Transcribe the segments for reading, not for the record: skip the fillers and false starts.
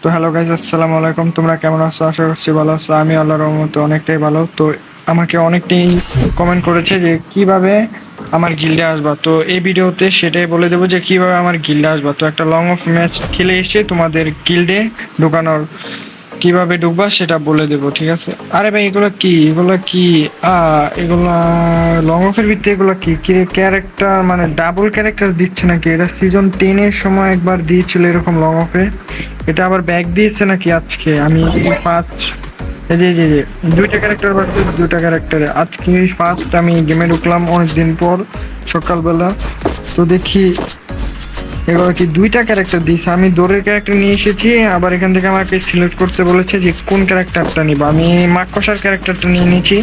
তো hello guys, আসসালামু আলাইকুম। তোমরা কেমন আছো? আশা করছি ভালো আছো। আমি আল্লাহর রহমতে অনেকটাই ভালো। তো আমাকে অনেকটাই কমেন্ট করেছে যে কিভাবে আমার গিল্ডে আসবা। তো এই ভিডিওতে সেটাই বলে দেবো যে কিভাবে আমার গিল্ডে আসবা। তো একটা লং অফ ম্যাচ খেলে এসে তোমাদের গিল্ডে ঢুকানোর কিভাবে ঢুকবা সেটা বলে দেবো, ঠিক আছে? আরে ভাই, এগুলা লং অফের ভিত্তি, এগুলো কি ক্যারেক্টার, মানে ডাবল ক্যারেক্টার দিচ্ছে নাকি? এটা সিজন 10 এর সময় একবার দিয়েছিল এরকম লং অফে। এটা আবার ব্যাক দিয়েছে নাকি আজকে? আমি পাঁচ, এই যে দুইটা ক্যারেক্টার বাড়ছে, দুইটা ক্যারেক্টারে আজকে ফার্স্ট আমি গেমে ঢুকলাম অনেকদিন পর সকালবেলা। তো দেখি এগুলো কি দুইটা ক্যারেক্টার দিয়েছে। আমি দৌড়ের ক্যারেক্টার নিয়ে এসেছি, আবার এখান থেকে আমাকে সিলেক্ট করতে বলেছে যে কোন ক্যারেক্টারটা নিব। আমি মাকড়সার ক্যারেক্টারটা নিয়ে নিয়েছি,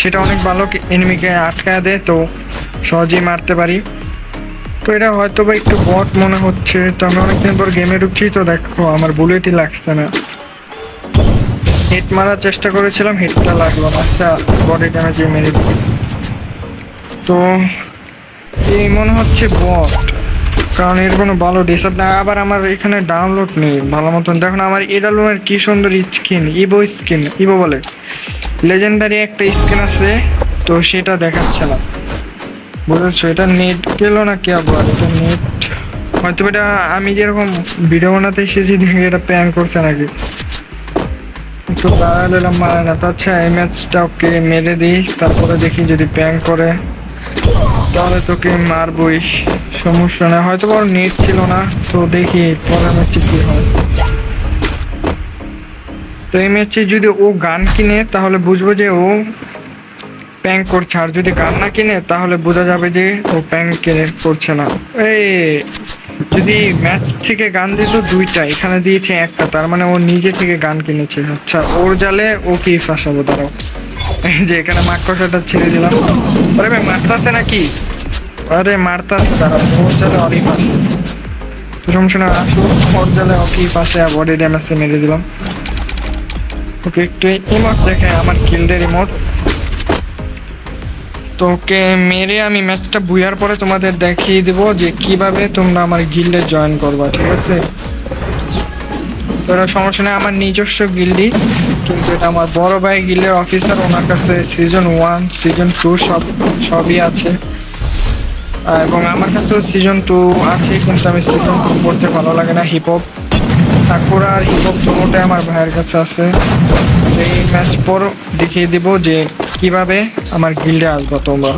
সেটা অনেক ভালো, এনিমিকে আটকায় দেয়, তো সহজেই মারতে পারি। তো এটা হয়তো বা একটু বট মনে হচ্ছে। তো আমি অনেকদিন পর গেমে ঢুকছি, তো দেখো আমার বুলেটই লাগছে না। হিট মারার চেষ্টা করেছিলাম, হিটটা লাগলো না। আচ্ছা, বডি ড্যামেজে মেরে দিই। তো এই মনে হচ্ছে বট, কারণ এর কোনো ভালো ডিসাপ না। আবার আমার এখানে ডাউনলোড নেই ভালো মতন। দেখুন আমার এডালুমের কি সুন্দর ইভো বলে লেজেন্ডারি একটা স্কিন আছে, তো সেটা দেখাচ্ছে না, বুঝেছো? এটা নেট গেল না কি? আবার এটা নেট হয়তো, এটা আমি যেরকম ভিডিও বানাতে এসেছি দেখে এটা প্যাং করছে নাকি। একটু দাঁড়ালাম, মারে না তো। আচ্ছা, এই ম্যাচটা ওকে মেরে দিই, তারপরে দেখি যদি প্যাং করে তাহলে তোকে মারবই, সমস্যা নেই। হয়তো বড় নেট ছিল না, তো দেখি পরের ম্যাচে কি হয়। তো এই ম্যাচে যদি ও গান কিনে তাহলে বুঝবো যে ও প্যাং করছে, আর যদি গান না কিনে তাহলে বোঝা যাবে যে ও প্যাং কিনে করছে না। এই যদি ম্যাচ থেকে গান দিত দুইটা, এখানে দিয়েছে একটা, তার মানে ও নিজে থেকে গান কিনেছে। আচ্ছা, ওর জালে ও কি ফাঁসাবো, দাঁড়াও। এই যে এখানে মাকড়সাটা ছেড়ে দিলাম। আরে ভাই, মারতাছে নাকি? আরে মারতাছে, দাঁড়াও। ওর জালে অনেক ফাঁসে, তো সমস্যা না, আসুন ওর জালে ওকে ফাঁসে বডি ড্যামেজে মেরে দিলাম। ওকে একটু ইমোট দেখে, আমার গিল্ডের ইমোট। তো ওকে মেরে আমি ম্যাচটা বুয়ার পরে তোমাদের দেখিয়ে দেবো যে কিভাবে তোমরা আমার গিল্ডে জয়েন করবা, ঠিক আছে? তো এটা সমস্যা নেই, আমার নিজস্ব গিল্ডই, কিন্তু এটা আমার বড় ভাই গিল্ডের অফিসার, ওনার কাছে সিজন 1 সিজন 2 সবই আছে। এবং আমার কাছেও সিজন 2 আছে, কিন্তু আমি সিজন 2 পড়তে ভালো লাগে না। হিপহপ সাকুরা আর হিপহপ দুটোটাই আমার ভাইয়ের কাছে আছে। এই ম্যাচ পর দেখিয়ে দিব যে কিভাবে আমার গিল্ডে আসবো তোমরা।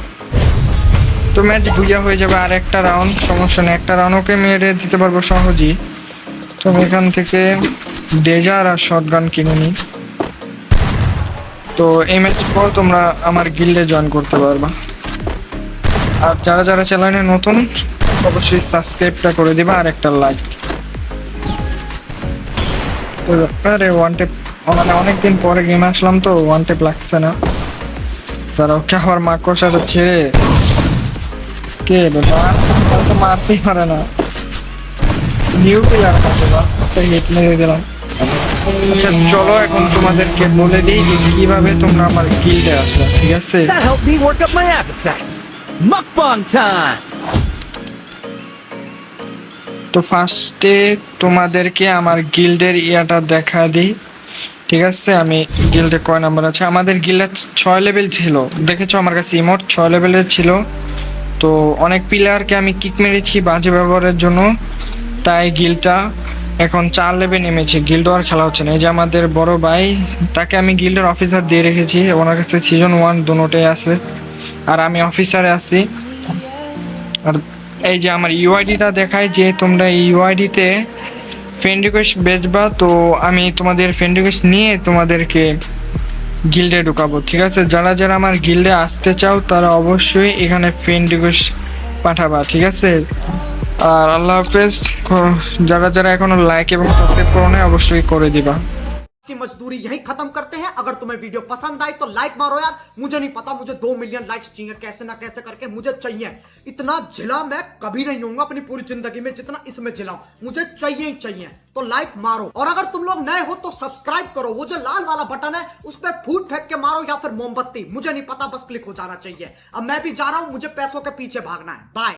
তো ম্যাচ বুইয়া হয়ে যাবে, আর একটা রাউন্ড, সমস্যা নেই, একটা রাউন্ড ওকে মেরে দিতে পারবো সহজেই। তো আমি এখান থেকে ডেজার আর শটগান কিনে নিই। তো এই ম্যাচ পর তোমরা আমার গিল্ডে জয়েন করতে পারবা। আর যারা যারা চ্যানেলে নতুন অবশ্যই সাবস্ক্রাইবটা করে দিবা, আর একটা লাইক। তো আরে ওয়ান টেপ, মানে অনেকদিন পরে গেম আসলাম তো ওয়ান টেপ লাগছে না। তারা ওকে আবার মাকড়সাটা ছেড়ে কে তো মারতেই পারে না। নিউ প্লেয়ার হিট মেরে দিলাম। আচ্ছা চলো, এখন তোমাদেরকে বলে দিই যে কিভাবে তোমরা আমার গিল্ডে আসবে, ঠিক আছে? That helped me work up my appetite. Mukbang time! তো ফার্স্টে তোমাদেরকে আমার গিল্ডের ইয়াটা দেখা দিই, ঠিক আছে? আমি গিল্ডে কয় নাম্বার আছে? আমাদের গিল্ডে 6 লেভেল ছিল, দেখেছো আমার কাছে ইমোট 6 লেভেলের ছিল। তো অনেক প্লেয়ারকে আমি কিক মেরেছি বাজে ব্যবহারের জন্য, তাই গিল্ডটা এখন 4 লেভেল নেমেছে। গিল্ড আর খেলা হচ্ছে না। এই যে আমাদের বড় ভাই, তাকে আমি গিল্ডের অফিসার দিয়ে রেখেছি, ওনার কাছে সিজন 1 দুটোই আছে, আর আমি অফিসারে আছি। আর এই যে আমার ইউআইডিটা দেখায় যে তোমরা এই ইউআইডিতে ফ্রেন্ড রিকোয়েস্ট বেচবা, তো আমি তোমাদের ফ্রেন্ড রিকোয়েস্ট নিয়ে তোমাদেরকে গিল্ডে ঢুকাবো, ঠিক আছে? যারা যারা আমার গিল্ডে আসতে চাও তারা অবশ্যই এখানে ফ্রেন্ড রিকোয়েস্ট পাঠাবা, ঠিক আছে? আর আল্লাহ হাফেজ। যারা যারা এখনো লাইক এবং সাবস্ক্রাইব করো না অবশ্যই করে দিবা। की मजदूरी यही खत्म करते हैं। अगर तुम्हें वीडियो पसंद आई तो लाइक मारो यार। मुझे नहीं पता, मुझे 2 मिलियन लाइक्स चाहिए, कैसे ना कैसे करके मुझे चाहिए। इतना झिला मैं कभी नहीं होऊंगा अपनी पूरी जिंदगी में जितना इसमें झिलाऊं। मुझे चाहिए ही चाहिए, तो लाइक मारो। और अगर तुम लोग नए हो तो सब्सक्राइब करो, वो जो लाल वाला बटन है उस पर फूट फेंक के मारो या फिर मोमबत्ती, मुझे नहीं पता, बस क्लिक हो जाना चाहिए। अब मैं भी जा रहा हूं, मुझे पैसों के पीछे भागना है। बाय।